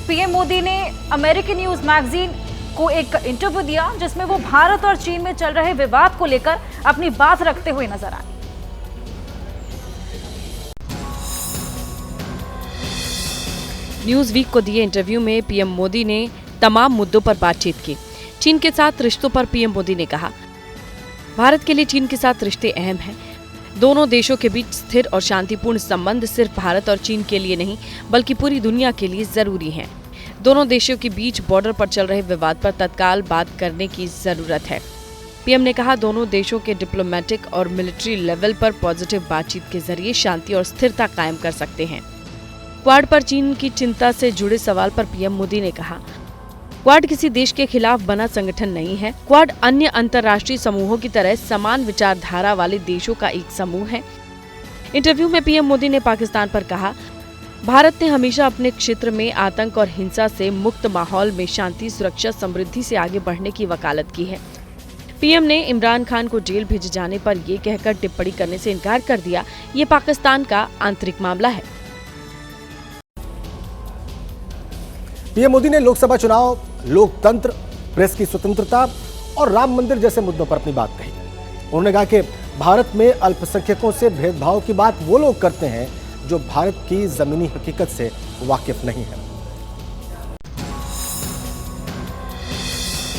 PM Modi ने American news magazine को एक इंटरव्यू दिया जिसमें वो भारत और चीन में चल रहे विवाद को लेकर अपनी बात रखते हुए नजर आए। न्यूज वीक को दिए इंटरव्यू में पीएम मोदी ने तमाम मुद्दों पर बातचीत की। चीन के साथ रिश्तों पर पीएम मोदी ने कहा, भारत के लिए चीन के साथ रिश्ते अहम हैं। दोनों देशों के बीच स्थिर और शांतिपूर्ण संबंध सिर्फ भारत और चीन के लिए नहीं बल्कि पूरी दुनिया के लिए जरूरी हैं। दोनों देशों के बीच बॉर्डर पर चल रहे विवाद पर तत्काल बात करने की जरूरत है। पीएम ने कहा, दोनों देशों के डिप्लोमेटिक और मिलिट्री लेवल पर पॉजिटिव बातचीत के जरिए शांति और स्थिरता कायम कर सकते हैं। क्वाड पर चीन की चिंता से जुड़े सवाल पर पीएम मोदी ने कहा, क्वाड किसी देश के खिलाफ बना संगठन नहीं है। क्वाड अन्य अंतर्राष्ट्रीय समूहों की तरह समान विचारधारा वाले देशों का एक समूह है। इंटरव्यू में पीएम मोदी ने पाकिस्तान पर कहा, भारत ने हमेशा अपने क्षेत्र में आतंक और हिंसा से मुक्त माहौल में शांति, सुरक्षा, समृद्धि से आगे बढ़ने की वकालत की है। पीएम ने इमरान खान को जेल भेजे जाने पर ये कहकर टिप्पणी करने से इनकार कर दिया, ये पाकिस्तान का आंतरिक मामला है। पीएम मोदी ने लोकसभा चुनाव, लोकतंत्र, प्रेस की स्वतंत्रता और राम मंदिर जैसे मुद्दों पर अपनी बात कही। उन्होंने कहा कि भारत में अल्पसंख्यकों से भेदभाव की बात वो लोग करते हैं जो भारत की जमीनी हकीकत से वाकिफ नहीं है।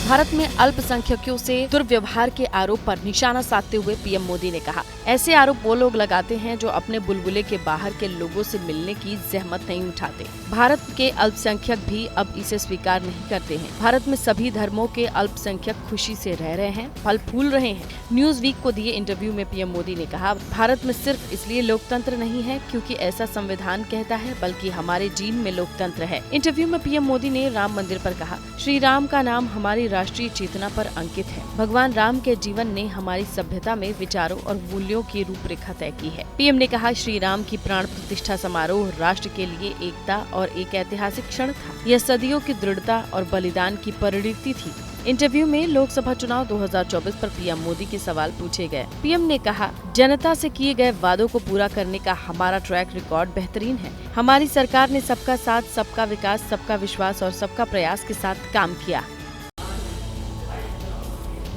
भारत में अल्पसंख्यकों से दुर्व्यवहार के आरोप पर निशाना साधते हुए पीएम मोदी ने कहा, ऐसे आरोप वो लोग लगाते हैं जो अपने बुलबुले के बाहर के लोगों से मिलने की जहमत नहीं उठाते। भारत के अल्पसंख्यक भी अब इसे स्वीकार नहीं करते हैं। भारत में सभी धर्मों के अल्पसंख्यक खुशी से रह रहे हैं, फल फूल रहे हैं। न्यूज वीक को दिए इंटरव्यू में पीएम मोदी ने कहा, भारत में सिर्फ इसलिए लोकतंत्र नहीं है क्योंकि ऐसा संविधान कहता है, बल्कि हमारे जीन में लोकतंत्र है। इंटरव्यू में पीएम मोदी ने राम मंदिर पर कहा, श्री राम का नाम हमारी राष्ट्रीय चेतना पर अंकित है। भगवान राम के जीवन ने हमारी सभ्यता में विचारों और मूल्यों की रूपरेखा तय की है। पीएम ने कहा, श्री राम की प्राण प्रतिष्ठा समारोह राष्ट्र के लिए एकता और एक ऐतिहासिक क्षण था। यह सदियों की दृढ़ता और बलिदान की परिणति थी। इंटरव्यू में लोकसभा चुनाव 2024 पर पीएम मोदी के सवाल पूछे गए। पीएम ने कहा, जनता से किए गए वादों को पूरा करने का हमारा ट्रैक रिकॉर्ड बेहतरीन है। हमारी सरकार ने सबका साथ, सबका विकास, सबका विश्वास और सबका प्रयास के साथ काम किया।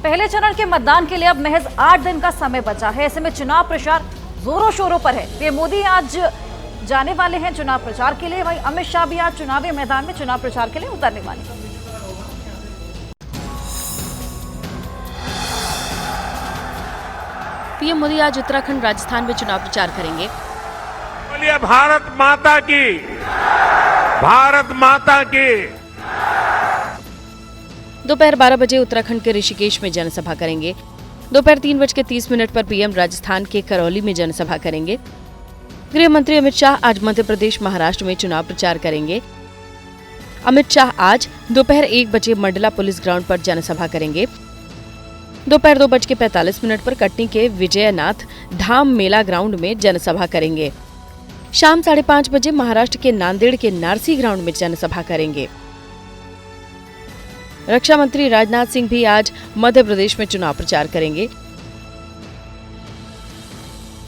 पहले चरण के मतदान के लिए अब महज 8 दिन का समय बचा है। ऐसे में चुनाव प्रचार जोरों शोरों पर है। पीएम मोदी आज जाने वाले हैं चुनाव प्रचार के लिए, वहीं अमित शाह भी आज चुनावी मैदान में चुनाव प्रचार के लिए उतरने वाले हैं। पीएम मोदी आज उत्तराखंड, राजस्थान में चुनाव प्रचार करेंगे। बोलिए भारत माता की, भारत माता की। दोपहर 12 बजे उत्तराखंड के ऋषिकेश में जनसभा करेंगे। दोपहर 3:30 पर पीएम राजस्थान के करौली में जनसभा करेंगे। गृह मंत्री अमित शाह आज मध्य प्रदेश, महाराष्ट्र में चुनाव प्रचार करेंगे। अमित शाह आज दोपहर 1 बजे मंडला पुलिस ग्राउंड पर जनसभा करेंगे। दोपहर 2:45 पर कटनी के विजयनाथ धाम मेला ग्राउंड में जनसभा करेंगे। शाम 5:30 बजे महाराष्ट्र के नांदेड़ के नारसी ग्राउंड में जनसभा करेंगे। रक्षा मंत्री राजनाथ सिंह भी आज मध्य प्रदेश में चुनाव प्रचार करेंगे।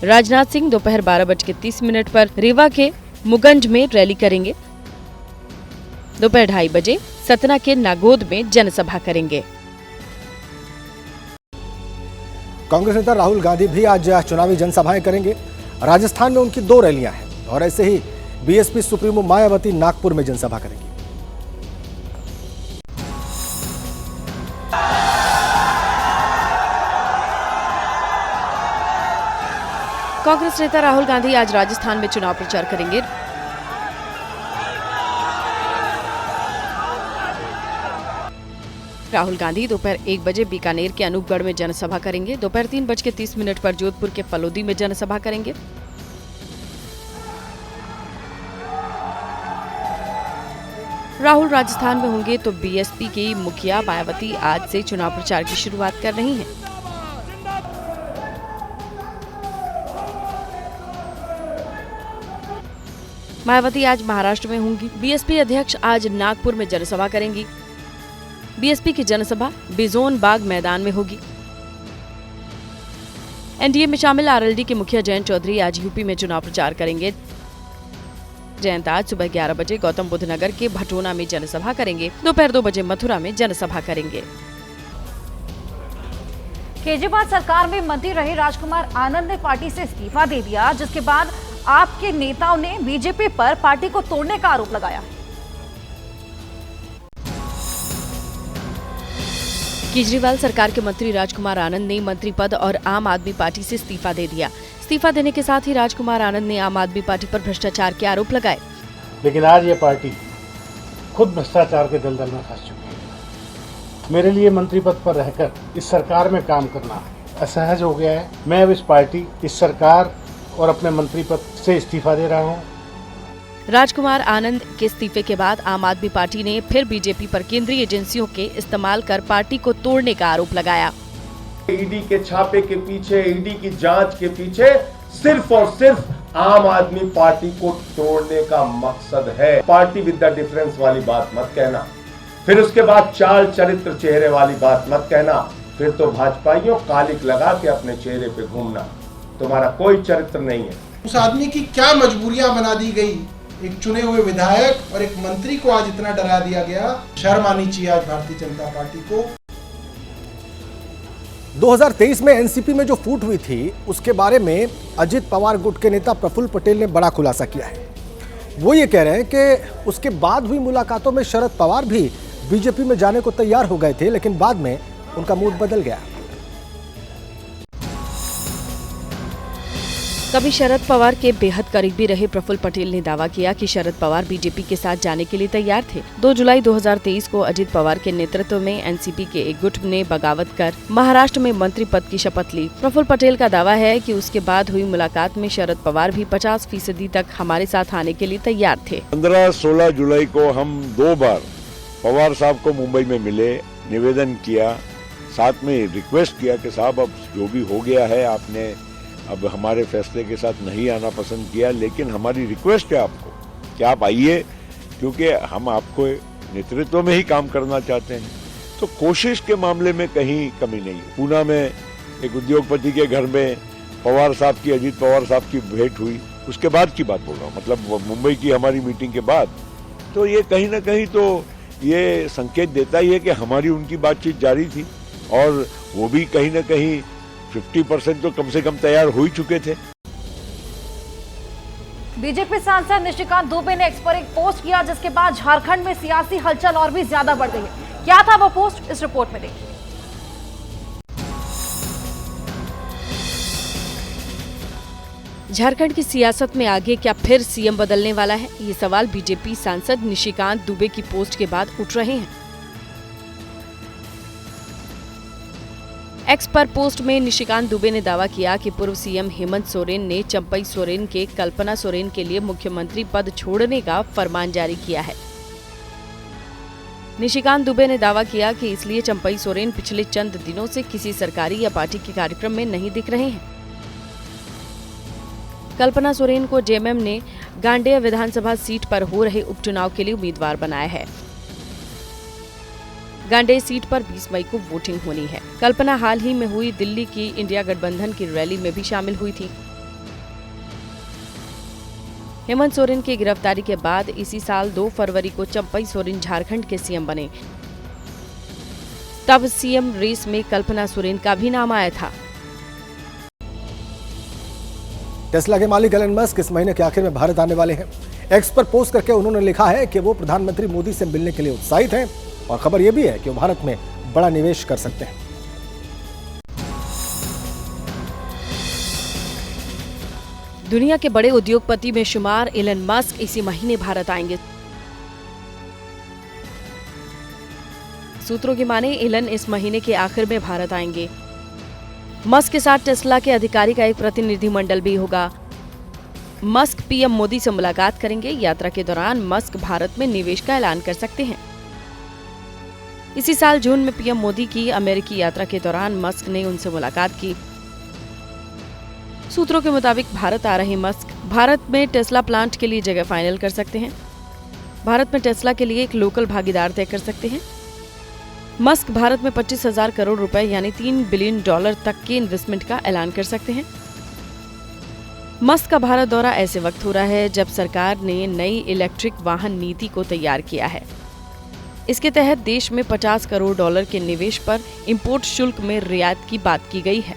राजनाथ सिंह दोपहर 12:30 पर रीवा के मुगंज में रैली करेंगे। दोपहर 2:30 बजे सतना के नागोद में जनसभा करेंगे। कांग्रेस नेता राहुल गांधी भी आज चुनावी जनसभाएं करेंगे। राजस्थान में उनकी 2 रैलियां हैं और ऐसे ही बीएसपी सुप्रीमो मायावती नागपुर में जनसभा करेंगी। कांग्रेस नेता राहुल गांधी आज राजस्थान में चुनाव प्रचार करेंगे। राहुल गांधी दोपहर 1 बजे बीकानेर के अनूपगढ़ में जनसभा करेंगे। दोपहर 3:30 पर जोधपुर के फलोदी में जनसभा करेंगे। राहुल राजस्थान में होंगे तो बीएसपी की मुखिया मायावती आज से चुनाव प्रचार की शुरुआत कर रही हैं। मायावती आज महाराष्ट्र में होंगी। बीएसपी अध्यक्ष आज नागपुर में जनसभा करेंगी। बीएसपी की जनसभा बिजोन बाग मैदान में होगी। एनडीए में शामिल आरएलडी के मुखिया जयंत चौधरी आज यूपी में चुनाव प्रचार करेंगे, जयंत आज सुबह 11 बजे गौतम बुद्ध नगर के भटोना में जनसभा करेंगे। दोपहर 2 बजे मथुरा में जनसभा करेंगे। केजरीवाल सरकार में मंत्री रहे राजकुमार आनंद ने पार्टी से इस्तीफा दे दिया, जिसके बाद आपके नेताओं ने बीजेपी पर पार्टी को तोड़ने का आरोप लगाया। केजरीवाल सरकार के मंत्री राजकुमार आनंद ने मंत्री पद और आम आदमी पार्टी से इस्तीफा दे दिया। इस्तीफा देने के साथ ही राजकुमार आनंद ने आम आदमी पार्टी पर भ्रष्टाचार के आरोप लगाए। लेकिन आज ये पार्टी खुद भ्रष्टाचार के दलदल में फंस चुकी है। मेरे लिए मंत्री पद पर रहकर इस सरकार में काम करना असहज हो गया है। मैं अब इस पार्टी, इस सरकार और अपने मंत्री पद से इस्तीफा दे रहा हूँ। राजकुमार आनंद के इस्तीफे के बाद आम आदमी पार्टी ने फिर बीजेपी पर केंद्रीय एजेंसियों के इस्तेमाल कर पार्टी को तोड़ने का आरोप लगाया। ईडी के छापे के पीछे, ईडी की जांच के पीछे सिर्फ और सिर्फ आम आदमी पार्टी को तोड़ने का मकसद है। पार्टी विद द डिफरेंस वाली बात मत कहना, फिर उसके बाद चाल चरित्र चेहरे वाली बात मत कहना, फिर तो भाजपाइयों कालिक लगा के अपने चेहरे पे घूमना। तुम्हारा कोई चरित्र नहीं है। उस आदमी की क्या मजबूरियां बना दी गई, एक चुने हुए विधायक और एक मंत्री को आज इतना डरा दिया गया। शर्म आनी चाहिए आज भारतीय जनता पार्टी को। 2023 में एनसीपी में जो फूट हुई थी, उसके बारे में अजित पवार गुट के नेता प्रफुल्ल पटेल ने बड़ा खुलासा किया है। वो ये कह रहे हैं कि उसके बाद हुई मुलाकातों में शरद पवार भी बीजेपी में जाने को तैयार हो गए थे, लेकिन बाद में उनका मूड बदल गया। कभी शरद पवार के बेहद करीबी रहे प्रफुल्ल पटेल ने दावा किया कि शरद पवार बीजेपी के साथ जाने के लिए तैयार थे। 2 जुलाई 2023 को अजित पवार के नेतृत्व में एनसीपी के एक गुट ने बगावत कर महाराष्ट्र में मंत्री पद की शपथ ली। प्रफुल्ल पटेल का दावा है कि उसके बाद हुई मुलाकात में शरद पवार भी 50% तक हमारे साथ आने के लिए तैयार थे। 15-16 जुलाई को हम 2 बार पवार साहब को मुंबई में मिले, निवेदन किया, साथ में रिक्वेस्ट किया कि साहब अब जो भी हो गया है, आपने अब हमारे फैसले के साथ नहीं आना पसंद किया, लेकिन हमारी रिक्वेस्ट है आपको कि आप आइए, क्योंकि हम आपको नेतृत्व में ही काम करना चाहते हैं। तो कोशिश के मामले में कहीं कमी नहीं है। पूना में एक उद्योगपति के घर में पवार साहब की, अजित पवार साहब की भेंट हुई, उसके बाद की बात बोल रहा हूँ, मतलब मुंबई की हमारी मीटिंग के बाद। तो ये कहीं ना कहीं तो ये संकेत देता ही है कि हमारी उनकी बातचीत जारी थी, और वो भी कहीं ना कहीं 50% तो कम से कम तैयार हो ही चुके थे। बीजेपी सांसद निशिकांत दुबे ने एक्स पर एक पोस्ट किया, जिसके बाद झारखंड में सियासी हलचल और भी ज्यादा बढ़ गई है। क्या था वो पोस्ट, इस रिपोर्ट में देखिए। झारखंड की सियासत में आगे क्या फिर सीएम बदलने वाला है? ये सवाल बीजेपी सांसद निशिकांत दुबे की पोस्ट के बाद उठ रहे हैं। एक्स पर पोस्ट में निशिकांत दुबे ने दावा किया कि पूर्व सीएम हेमंत सोरेन ने चंपई सोरेन के कल्पना सोरेन के लिए मुख्यमंत्री पद छोड़ने का फरमान जारी किया है। निशिकांत दुबे ने दावा किया कि इसलिए चंपई सोरेन पिछले चंद दिनों से किसी सरकारी या पार्टी के कार्यक्रम में नहीं दिख रहे हैं। कल्पना सोरेन को जेएमएम ने गांडेय विधानसभा सीट पर हो रहे उपचुनाव के लिए उम्मीदवार बनाया है। गांडेय सीट पर 20 मई को वोटिंग होनी है। कल्पना हाल ही में हुई दिल्ली की इंडिया गठबंधन की रैली में भी शामिल हुई थी। हेमंत सोरेन की गिरफ्तारी के बाद इसी साल 2 फरवरी को चंपई सोरेन झारखंड के सीएम बने। तब सीएम रेस में कल्पना सोरेन का भी नाम आया था। टेस्ला के मालिक एलन मस्क इस महीने के आखिर में भारत आने वाले हैं। एक्स पर पोस्ट करके उन्होंने लिखा है कि वो प्रधानमंत्री मोदी से मिलने के लिए उत्साहित हैं, और खबर यह भी है कि वो भारत में बड़ा निवेश कर सकते हैं। दुनिया के बड़े उद्योगपति में शुमार एलन मस्क इसी महीने भारत आएंगे। सूत्रों की माने एलन इस महीने के आखिर में भारत आएंगे। मस्क के साथ टेस्ला के अधिकारी का एक प्रतिनिधिमंडल भी होगा। मस्क पीएम मोदी से मुलाकात करेंगे। यात्रा के दौरान मस्क भारत में निवेश का ऐलान कर सकते हैं। इसी साल जून में पीएम मोदी की अमेरिकी यात्रा के दौरान मस्क ने उनसे मुलाकात की। सूत्रों के मुताबिक भारत आ रहे मस्क भारत में टेस्ला प्लांट के लिए जगह फाइनल कर सकते हैं। भारत में टेस्ला के लिए एक लोकल भागीदार तय कर सकते हैं। मस्क भारत में 25,000 करोड़ रुपए यानी $3 बिलियन तक के इन्वेस्टमेंट का ऐलान कर सकते हैं। मस्त का भारत दौरा ऐसे वक्त हो रहा है जब सरकार ने नई इलेक्ट्रिक वाहन नीति को तैयार किया है। इसके तहत देश में 50 करोड़ डॉलर के निवेश पर इंपोर्ट शुल्क में रियायत की बात की गई है।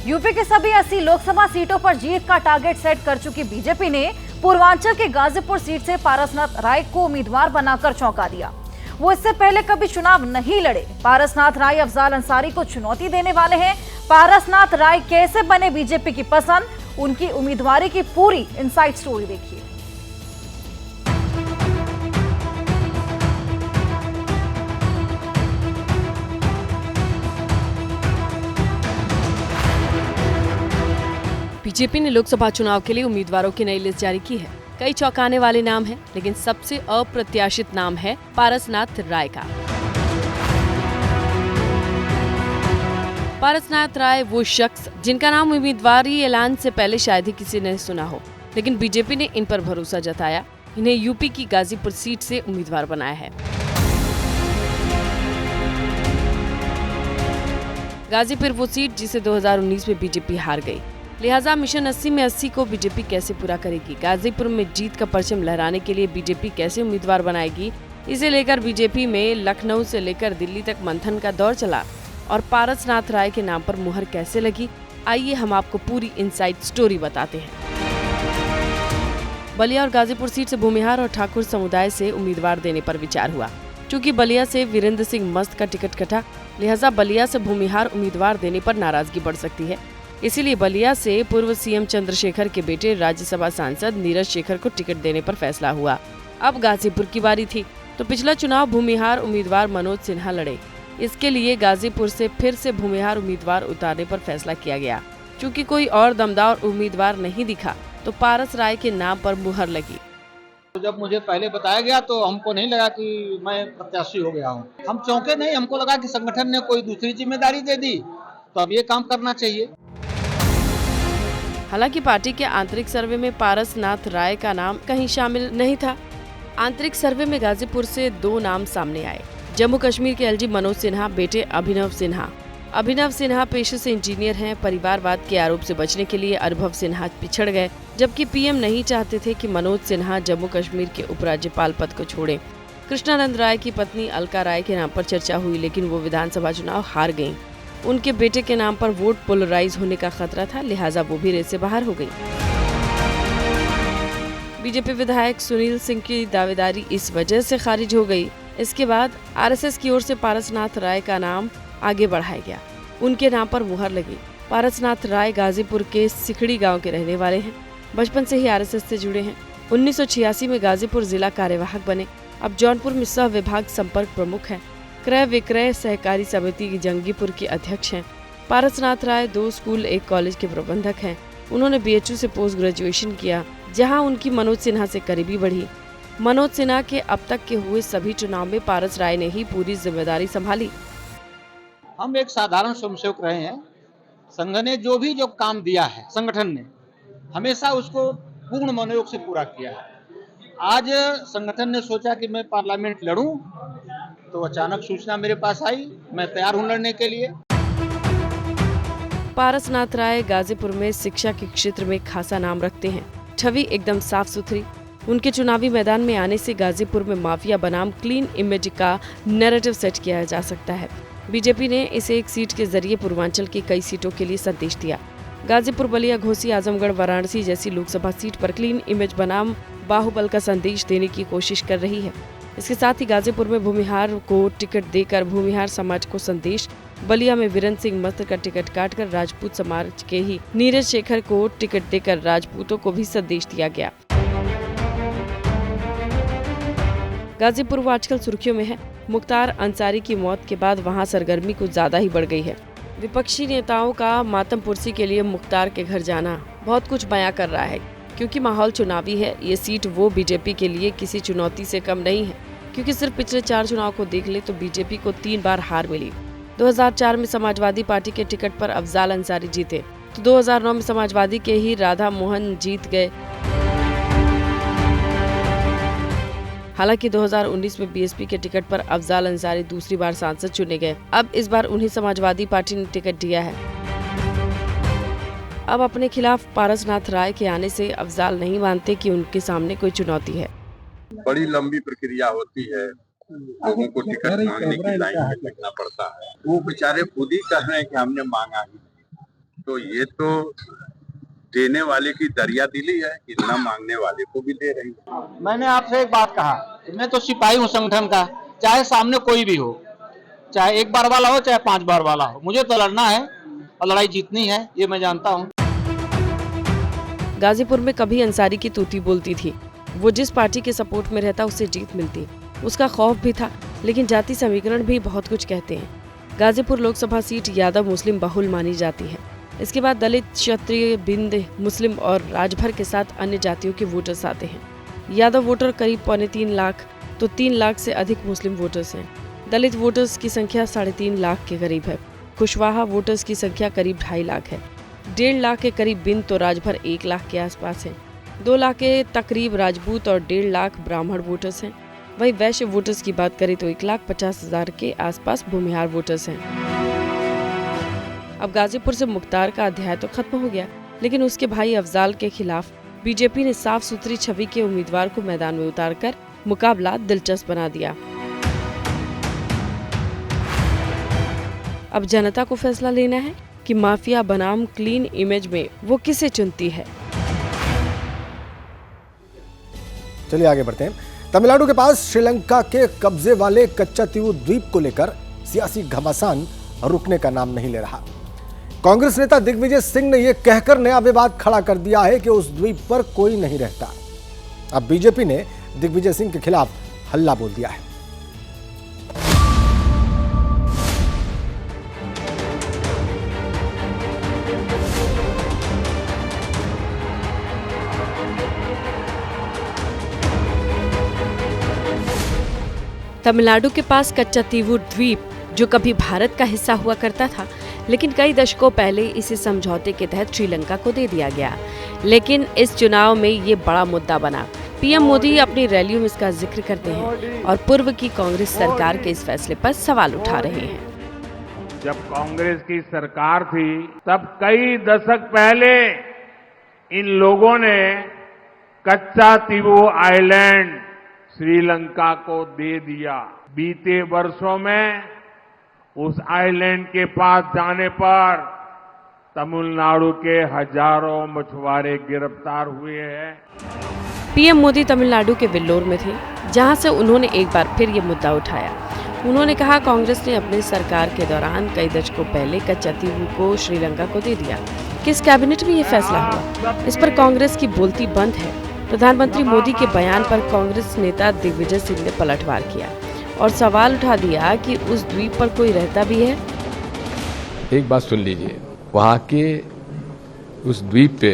यूपी के सभी 80 लोकसभा सीटों पर जीत का टारगेट सेट कर चुकी बीजेपी ने पूर्वांचल के गाजीपुर सीट से पारसनाथ राय को उम्मीदवार बनाकर चौंका दिया। वो इससे पहले कभी चुनाव नहीं लड़े। पारसनाथ राय अफजाल अंसारी को चुनौती देने वाले हैं। पारसनाथ राय कैसे बने बीजेपी की पसंद, उनकी उम्मीदवारी की पूरी इनसाइड स्टोरी देखिए। बीजेपी ने लोकसभा चुनाव के लिए उम्मीदवारों की नई लिस्ट जारी की है। कई चौंकाने वाले नाम हैं, लेकिन सबसे अप्रत्याशित नाम है पारसनाथ राय का। पारसनाथ राय वो शख्स जिनका नाम उम्मीदवारी ऐलान से पहले शायद ही किसी ने सुना हो, लेकिन बीजेपी ने इन पर भरोसा जताया। इन्हें यूपी की गाजीपुर सीट से उम्मीदवार बनाया है। गाजीपुर वो सीट जिसे 2019 में बीजेपी हार गई, लिहाजा मिशन 80 में 80 को बीजेपी कैसे पूरा करेगी, गाजीपुर में जीत का परचम लहराने के लिए बीजेपी कैसे उम्मीदवार बनाएगी, इसे लेकर बीजेपी में लखनऊ से लेकर दिल्ली तक मंथन का दौर चला और पारसनाथ राय के नाम पर मुहर कैसे लगी, आइए हम आपको पूरी इनसाइड स्टोरी बताते हैं। बलिया और गाजीपुर सीट से भूमिहार और ठाकुर समुदाय से उम्मीदवार देने पर विचार हुआ। चूँकि बलिया से वीरेंद्र सिंह मस्त का टिकट कटा, लिहाजा बलिया से भूमिहार उम्मीदवार देने पर नाराजगी बढ़ सकती है। इसीलिए बलिया से पूर्व सीएम चंद्रशेखर के बेटे राज्यसभा सांसद नीरज शेखर को टिकट देने पर फैसला हुआ। अब गाजीपुर की बारी थी, तो पिछला चुनाव भूमिहार उम्मीदवार मनोज सिन्हा लड़े। इसके लिए गाजीपुर से फिर से भूमिहार उम्मीदवार उतारने पर फैसला किया गया। चूँकि कोई और दमदार उम्मीदवार नहीं दिखा, तो पारस राय के नाम पर मुहर लगी। जब मुझे पहले बताया गया तो हमको नहीं लगा कि मैं प्रत्याशी हो गया हूँ। हम चौंके नहीं, हमको लगा कि संगठन ने कोई दूसरी जिम्मेदारी दे दी, तो अब ये काम करना चाहिए। हालांकि पार्टी के आंतरिक सर्वे में पारसनाथ राय का नाम कहीं शामिल नहीं था। आंतरिक सर्वे में गाजीपुर से 2 नाम सामने आए। जम्मू कश्मीर के एलजी मनोज सिन्हा, बेटे अभिनव सिन्हा। अभिनव सिन्हा पेशे से इंजीनियर हैं। परिवारवाद के आरोप से बचने के लिए अनुभव सिन्हा पिछड़ गए, जबकि पीएम नहीं चाहते थे कि मनोज सिन्हा जम्मू कश्मीर के उपराज्यपाल पद को छोड़े। कृष्णानंद राय की पत्नी अलका राय के नाम पर चर्चा हुई, लेकिन वो विधानसभा चुनाव हार गयी। उनके बेटे के नाम पर वोट पोलराइज होने का खतरा था, लिहाजा वो भी रेस से बाहर हो गई। बीजेपी विधायक सुनील सिंह की दावेदारी इस वजह से खारिज हो गई। इसके बाद आरएसएस की ओर से पारसनाथ राय का नाम आगे बढ़ाया गया। उनके नाम पर मुहर लगी। पारसनाथ राय गाजीपुर के सिखड़ी गांव के रहने वाले हैं। बचपन से ही आरएसएस से जुड़े हैं। 1986 में गाजीपुर जिला कार्यवाहक बने। अब जौनपुर में सह विभाग संपर्क प्रमुख हैं। क्रय विक्रय सहकारी समिति की जंगीपुर के अध्यक्ष हैं। पारसनाथ राय 2 स्कूल 1 कॉलेज के प्रबंधक हैं। उन्होंने बीएचयू से पोस्ट ग्रेजुएशन किया, जहां उनकी मनोज सिन्हा से करीबी बढ़ी। मनोज सिन्हा के अब तक के हुए सभी चुनाव में पारस राय ने ही पूरी जिम्मेदारी संभाली। हम एक साधारण स्वयंसेवक रहे हैं। संघ ने जो काम दिया है, संगठन ने हमेशा उसको पूर्ण मनोयोग से पूरा किया है। आज संगठन ने सोचा कि मैं पार्लियामेंट लड़ूं, तो अचानक सूचना मेरे पास आई। मैं तैयार हूं लड़ने के लिए। पारसनाथ राय गाजीपुर में शिक्षा के क्षेत्र में खासा नाम रखते हैं। छवि एकदम साफ सुथरी। उनके चुनावी मैदान में आने से गाजीपुर में माफिया बनाम क्लीन इमेज का नैरेटिव सेट किया जा सकता है। बीजेपी ने इसे एक सीट के जरिए पूर्वांचल की कई सीटों के लिए संदेश दिया। गाजीपुर, बलिया, घोसी, आजमगढ़, वाराणसी जैसी लोकसभा सीट पर क्लीन इमेज बनाम बाहुबल का संदेश देने की कोशिश कर रही है। इसके साथ ही गाजीपुर में भूमिहार को टिकट देकर भूमिहार समाज को संदेश, बलिया में वीरेंद्र सिंह मस्त का टिकट काटकर राजपूत समाज के ही नीरज शेखर को टिकट देकर राजपूतों को भी संदेश दिया गया। गाजीपुर वो आजकल सुर्खियों में है। मुख्तार अंसारी की मौत के बाद वहां सरगर्मी कुछ ज्यादा ही बढ़ गई है। विपक्षी नेताओं का मातमपुरसी के लिए मुख्तार के घर जाना बहुत कुछ बयां कर रहा है, क्योंकि माहौल चुनावी है। ये सीट वो बीजेपी के लिए किसी चुनौती से कम नहीं है, क्योंकि सिर्फ पिछले 4 चुनाव को देख ले तो बीजेपी को 3 बार हार मिली। 2004 में समाजवादी पार्टी के टिकट पर अफजाल अंसारी जीते, तो 2009 में समाजवादी के ही राधा मोहन जीत गए। हालांकि 2019 में बीएसपी के टिकट पर अफजाल अंसारी दूसरी बार सांसद चुने गए। अब इस बार उन्हें समाजवादी पार्टी ने टिकट दिया है। अब अपने खिलाफ पारसनाथ राय के आने से अफजाल नहीं मानते कि उनके सामने कोई चुनौती है। बड़ी लंबी प्रक्रिया होती है, लोगों को टिकट मांगने की लाइन में लगना पड़ता है। वो बेचारे खुद ही कह रहे हैं कि हमने मांगा ही नहीं, तो ये तो देने वाले की दरिया दिली है कि न मांगने वाले को भी दे रही है। मैंने आपसे एक बात कहा, मैं तो सिपाही हूँ संगठन का, चाहे सामने कोई भी हो, चाहे 1 बार वाला हो चाहे 5 बार वाला हो, मुझे तो लड़ना है और लड़ाई जीतनी है, ये मैं जानता हूँ। गाजीपुर में कभी अंसारी की तूती बोलती थी, वो जिस पार्टी के सपोर्ट में रहता उसे जीत मिलती, उसका खौफ भी था। लेकिन जाति समीकरण भी बहुत कुछ कहते हैं। गाजीपुर लोकसभा सीट यादव मुस्लिम बहुल मानी जाती है। इसके बाद दलित, क्षत्रिय, बिंद, मुस्लिम और राजभर के साथ अन्य जातियों के वोटर्स आते हैं। यादव वोटर करीब 3.25 लाख, तो 3 लाख से अधिक मुस्लिम वोटर्स हैं। दलित वोटर्स की संख्या 3.5 लाख के करीब है। कुशवाहा वोटर्स की संख्या करीब 2.5 लाख है। 1.5 लाख के करीब बिंद तो राजभर 1 लाख के आसपास है। 2 लाख के तकरीब राजपूत और 1.5 लाख ब्राह्मण वोटर्स हैं। वहीं वैश्य वोटर्स की बात करें तो 1,50,000 के आसपास भूमिहार वोटर्स हैं। अब गाजीपुर से मुख्तार का अध्याय तो खत्म हो गया, लेकिन उसके भाई अफजाल के खिलाफ बीजेपी ने साफ सुथरी छवि के उम्मीदवार को मैदान में उतारकर मुकाबला दिलचस्प बना दिया। अब जनता को फैसला लेना है कि माफिया बनाम क्लीन इमेज में वो किसे चुनती है। चलिए आगे बढ़ते हैं। तमिलनाडु के पास श्रीलंका के कब्जे वाले कच्चातीवू द्वीप को लेकर सियासी घमासान रुकने का नाम नहीं ले रहा। कांग्रेस नेता दिग्विजय सिंह ने यह कहकर नया विवाद खड़ा कर दिया है कि उस द्वीप पर कोई नहीं रहता। अब बीजेपी ने दिग्विजय सिंह के खिलाफ हल्ला बोल दिया है। तमिलनाडु के पास कच्चातीवू द्वीप, जो कभी भारत का हिस्सा हुआ करता था, लेकिन कई दशकों पहले इसे समझौते के तहत श्रीलंका को दे दिया गया। लेकिन इस चुनाव में ये बड़ा मुद्दा बना। पीएम मोदी अपनी रैलियों में इसका जिक्र करते हैं और पूर्व की कांग्रेस सरकार के इस फैसले पर सवाल उठा रहे हैं। जब कांग्रेस की सरकार थी, तब कई दशक पहले इन लोगों ने कच्चातीवू आइलैंड श्रीलंका को दे दिया। बीते वर्षों में उस आइलैंड के पास जाने पर तमिलनाडु के हजारों मछुआरे गिरफ्तार हुए हैं। पीएम मोदी तमिलनाडु के वेल्लोर में थे, जहां से उन्होंने एक बार फिर ये मुद्दा उठाया। उन्होंने कहा, कांग्रेस ने अपने सरकार के दौरान कई दशकों पहले कच्चातीवू को श्रीलंका को दे दिया। किस कैबिनेट में ये फैसला हुआ? इस पर कांग्रेस की बोलती बंद है। प्रधानमंत्री मोदी के बयान पर कांग्रेस नेता दिग्विजय सिंह ने पलटवार किया और सवाल उठा दिया कि उस द्वीप पर कोई रहता भी है। एक बात सुन लीजिए, वहाँ के उस द्वीप पे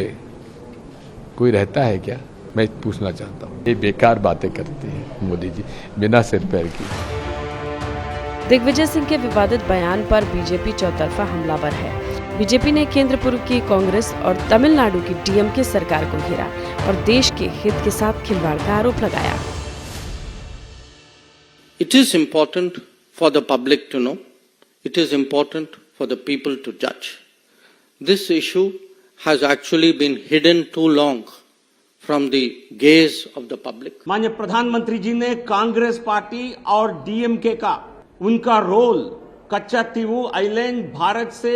कोई रहता है क्या? मैं पूछना चाहता हूँ। ये बेकार बातें करते हैं मोदी जी, बिना सिर पैर की। दिग्विजय सिंह के विवादित बयान पर बीजेपी चौतरफा हमलावर है। बीजेपी ने केंद्र पूर्व की कांग्रेस और तमिलनाडु की डीएमके सरकार को घेरा और देश के हित के साथ खिलवाड़ का आरोप लगाया। It is important for the public to know. It is important for the people to judge. This issue has actually been hidden too long from the gaze of the public. माननीय प्रधानमंत्री जी ने कांग्रेस पार्टी और DMK का उनका role Katchatheevu island Bharat से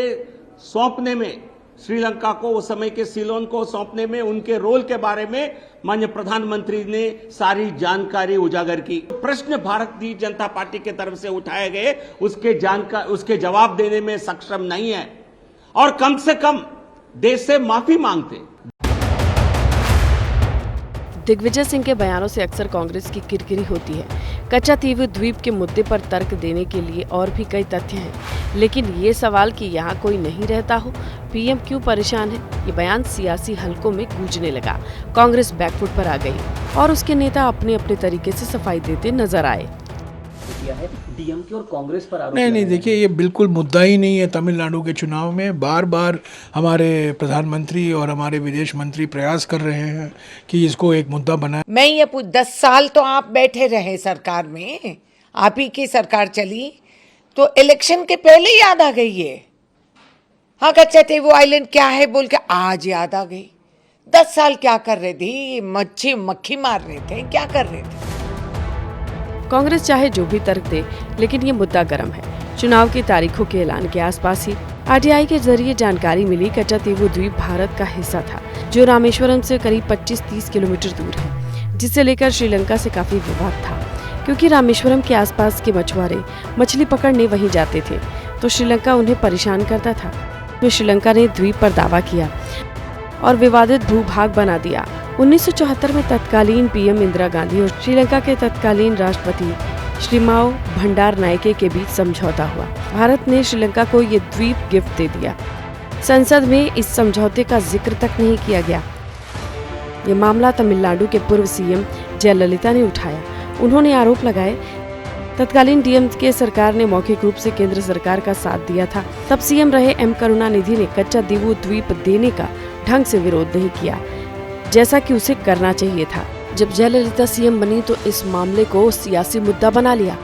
सौंपने में, श्रीलंका को उस समय के सीलोन को सौंपने में उनके रोल के बारे में माननीय प्रधानमंत्री ने सारी जानकारी उजागर की। प्रश्न भारतीय जनता पार्टी के तरफ से उठाए गए उसके जवाब देने में सक्षम नहीं है और कम से कम देश से माफी मांगते। दिग्विजय सिंह के बयानों से अक्सर कांग्रेस की किरकिरी होती है। कच्चातीवू द्वीप के मुद्दे पर तर्क देने के लिए और भी कई तथ्य हैं, लेकिन ये सवाल कि यहाँ कोई नहीं रहता हो, पीएम क्यों परेशान है, ये बयान सियासी हलकों में गूंजने लगा। कांग्रेस बैकफुट पर आ गई और उसके नेता अपने अपने तरीके से सफाई देते नजर आए। डीएमके और कांग्रेस पर आरोप नहीं, देखिए ये बिल्कुल मुद्दा ही नहीं है। तमिलनाडु के चुनाव में बार बार हमारे प्रधानमंत्री और हमारे विदेश मंत्री प्रयास कर रहे हैं कि इसको एक मुद्दा बनाए। मैं ये 10 साल तो आप बैठे रहे सरकार में, आप ही की सरकार चली, तो इलेक्शन के पहले याद आ गई है। हाँ, कच्चा टेबू आइलैंड क्या है बोल के आज याद आ गई। 10 साल क्या कर रहे थे? मक्खी मार रहे थे, क्या कर रहे थे? कांग्रेस चाहे जो भी तर्क दे, लेकिन ये मुद्दा गर्म है। चुनाव की तारीखों के ऐलान के आसपास ही आरटीआई के जरिए जानकारी मिली कच्चातीवू द्वीप भारत का हिस्सा था, जो रामेश्वरम से करीब 25-30 किलोमीटर दूर है, जिसे लेकर श्रीलंका से काफी विवाद था, क्योंकि रामेश्वरम के आसपास के मछुआरे मछली पकड़ने वहीं जाते थे, तो श्रीलंका उन्हें परेशान करता था। तो श्रीलंका ने द्वीप पर दावा किया और विवादित भूभाग बना दिया। 1974 में तत्कालीन पीएम इंदिरा गांधी और श्रीलंका के तत्कालीन राष्ट्रपति श्रीमाओ भंडार नायके के बीच समझौता हुआ। भारत ने श्रीलंका को ये द्वीप गिफ्ट दे दिया। संसद में इस समझौते का जिक्र तक नहीं किया गया। ये मामला तमिलनाडु के पूर्व सीएम जयललिता ने उठाया। उन्होंने आरोप लगाए तत्कालीन डीएमके सरकार ने मौखिक रूप से केंद्र सरकार का साथ दिया था। तब सीएम रहे एम करुणानिधि ने कच्चातीवू द्वीप देने का ढंग से विरोध नहीं किया, जैसा कि उसे करना चाहिए था। जब जयललिता सीएम बनी तो इस मामले को सियासी मुद्दा बना लिया।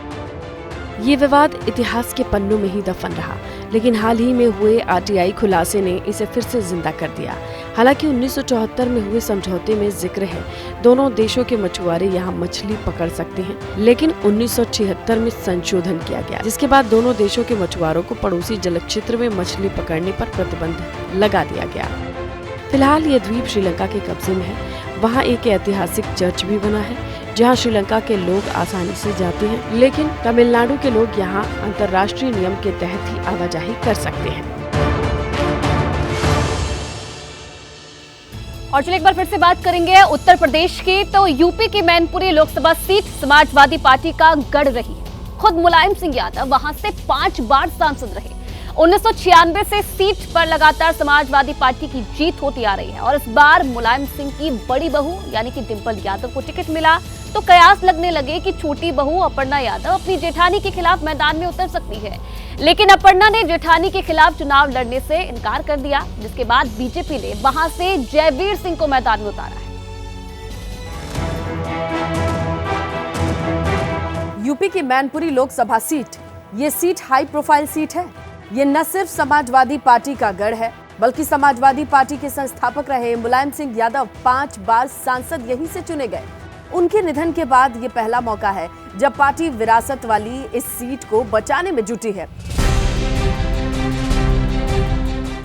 ये विवाद इतिहास के पन्नों में ही दफन रहा, लेकिन हाल ही में हुए आरटीआई खुलासे ने इसे फिर से जिंदा कर दिया। हालांकि 1974 में हुए समझौते में जिक्र है दोनों देशों के मछुआरे यहाँ मछली पकड़ सकते हैं, लेकिन 1976 में संशोधन किया गया, जिसके बाद दोनों देशों के मछुआरों को पड़ोसी जल क्षेत्र में मछली पकड़ने पर प्रतिबंध लगा दिया गया। फिलहाल ये द्वीप श्रीलंका के कब्जे में है। वहाँ एक ऐतिहासिक चर्च भी बना है, जहाँ श्रीलंका के लोग आसानी से जाते हैं, लेकिन तमिलनाडु के लोग यहाँ अंतर्राष्ट्रीय नियम के तहत ही आवाजाही कर सकते हैं। और चलिए एक बार फिर से बात करेंगे उत्तर प्रदेश की। तो यूपी की मैनपुरी लोकसभा सीट समाजवादी पार्टी का गढ़ रही है। खुद मुलायम सिंह यादव वहां से 5 बार सांसद रहे। 1996 से सीट पर लगातार समाजवादी पार्टी की जीत होती आ रही है और इस बार मुलायम सिंह की बड़ी बहू यानी कि डिंपल यादव को टिकट मिला तो कयास लगने लगे कि छोटी बहू अपर्णा यादव अपनी जेठानी के खिलाफ मैदान में उतर सकती है। लेकिन अपर्णा ने जेठानी के खिलाफ चुनाव लड़ने से इनकार कर दिया, जिसके बाद बीजेपी ने वहां से जयवीर सिंह को मैदान में उतारा है। यूपी की मैनपुरी लोकसभा सीट, ये सीट हाई प्रोफाइल सीट है। ये न सिर्फ समाजवादी पार्टी का गढ़ है, बल्कि समाजवादी पार्टी के संस्थापक रहे मुलायम सिंह यादव 5 बार सांसद यहीं से चुने गए। उनके निधन के बाद ये पहला मौका है जब पार्टी विरासत वाली इस सीट को बचाने में जुटी है।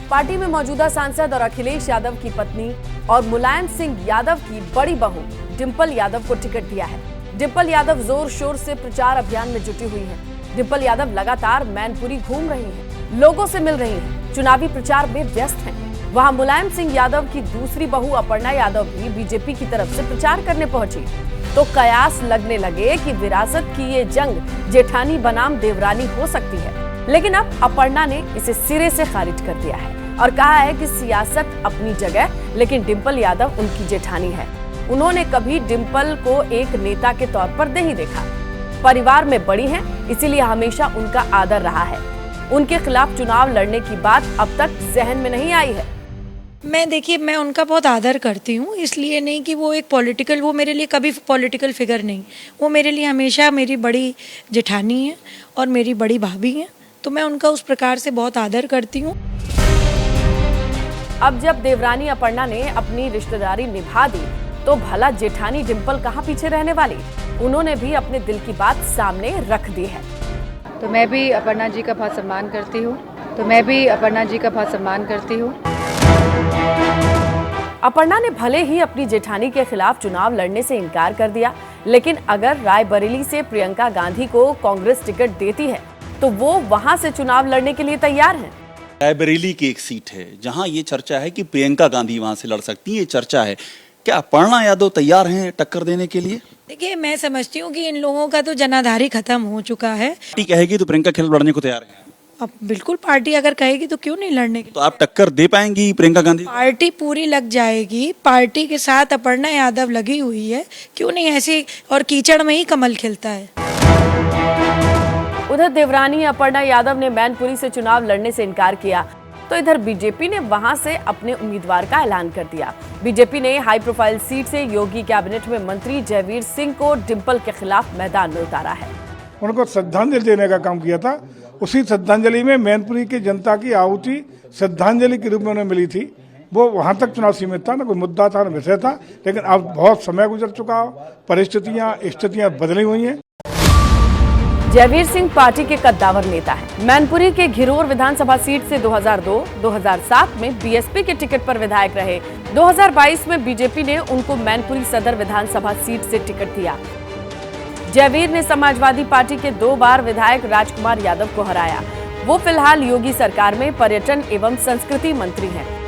पार्टी में मौजूदा सांसद और अखिलेश यादव की पत्नी और मुलायम सिंह यादव की बड़ी बहू डिंपल यादव को टिकट दिया है। डिंपल यादव जोर शोर से प्रचार अभियान में जुटी हुई है। डिंपल यादव लगातार मैनपुरी घूम रही हैं, लोगों से मिल रही हैं, चुनावी प्रचार में व्यस्त हैं। वहां मुलायम सिंह यादव की दूसरी बहू अपर्णा यादव भी बीजेपी की तरफ से प्रचार करने पहुंची तो कयास लगने लगे कि विरासत की ये जंग जेठानी बनाम देवरानी हो सकती है। लेकिन अब अपर्णा ने इसे सिरे से खारिज कर दिया है और कहा है कि सियासत अपनी जगह, लेकिन डिंपल यादव उनकी जेठानी है। उन्होंने कभी डिंपल को एक नेता के तौर पर नहीं देखा। परिवार में बड़ी हैं, इसीलिए हमेशा उनका आदर रहा है। उनके खिलाफ चुनाव लड़ने की बात अब तक जहन में नहीं आई है। मैं उनका बहुत आदर करती हूँ, इसलिए नहीं कि वो मेरे लिए कभी पॉलिटिकल फिगर नहीं। वो मेरे लिए हमेशा मेरी बड़ी जेठानी है और मेरी बड़ी भाभी है, तो मैं उनका उस प्रकार से बहुत आदर करती हूँ। अब जब देवरानी अपर्णा ने अपनी रिश्तेदारी निभा दी तो भला जेठानी डिंपल कहाँ पीछे रहने वाली। उन्होंने भी अपने दिल की बात सामने रख दी है। तो मैं भी अपर्णा जी का बहुत सम्मान करती हूँ। अपर्णा ने भले ही अपनी जेठानी के खिलाफ चुनाव लड़ने से इनकार कर दिया, लेकिन अगर रायबरेली से प्रियंका गांधी को कांग्रेस टिकट देती है तो वो वहां से चुनाव लड़ने के लिए तैयार हैं। रायबरेली की एक सीट है जहां ये चर्चा है कि प्रियंका गांधी वहां से लड़ सकती है। ये चर्चा है, क्या अपर्णा यादव तैयार हैं टक्कर देने के लिए? देखिए, मैं समझती हूँ कि इन लोगों का तो जनाधारी खत्म हो चुका है। पार्टी कहेगी तो प्रियंका खिलाफ लड़ने को तैयार है। अब बिल्कुल पार्टी अगर कहेगी तो क्यों नहीं लड़ने की। तो आप टक्कर दे पाएंगी प्रियंका गांधी? पार्टी पूरी लग जाएगी। पार्टी के साथ अपर्णा यादव लगी हुई है, क्यों नहीं ऐसे, और कीचड़ में ही कमल खिलता है। उधर देवरानी अपर्णा यादव ने मैनपुरी से चुनाव लड़ने से इनकार किया तो इधर बीजेपी ने वहां से अपने उम्मीदवार का ऐलान कर दिया। बीजेपी ने हाई प्रोफाइल सीट से योगी कैबिनेट में मंत्री जयवीर सिंह को डिंपल के खिलाफ मैदान में उतारा है। उनको श्रद्धांजलि देने का काम किया था। उसी श्रद्धांजलि में मैनपुरी की जनता की आहुति श्रद्धांजलि के रूप में उन्हें मिली थी, वो वहां तक चुनाव सीमित था, ना कोई मुद्दा था, ना विषय था। लेकिन अब बहुत समय गुजर चुका, परिस्थितियां बदली हुई हैं। जयवीर सिंह पार्टी के कद्दावर नेता हैं। मैनपुरी के घिरोर विधानसभा सीट से 2002-2007 में बीएसपी के टिकट पर विधायक रहे। 2022 में बीजेपी ने उनको मैनपुरी सदर विधानसभा सीट से टिकट दिया। जयवीर ने समाजवादी पार्टी के 2 बार विधायक राजकुमार यादव को हराया। वो फिलहाल योगी सरकार में पर्यटन एवं संस्कृति मंत्री हैं।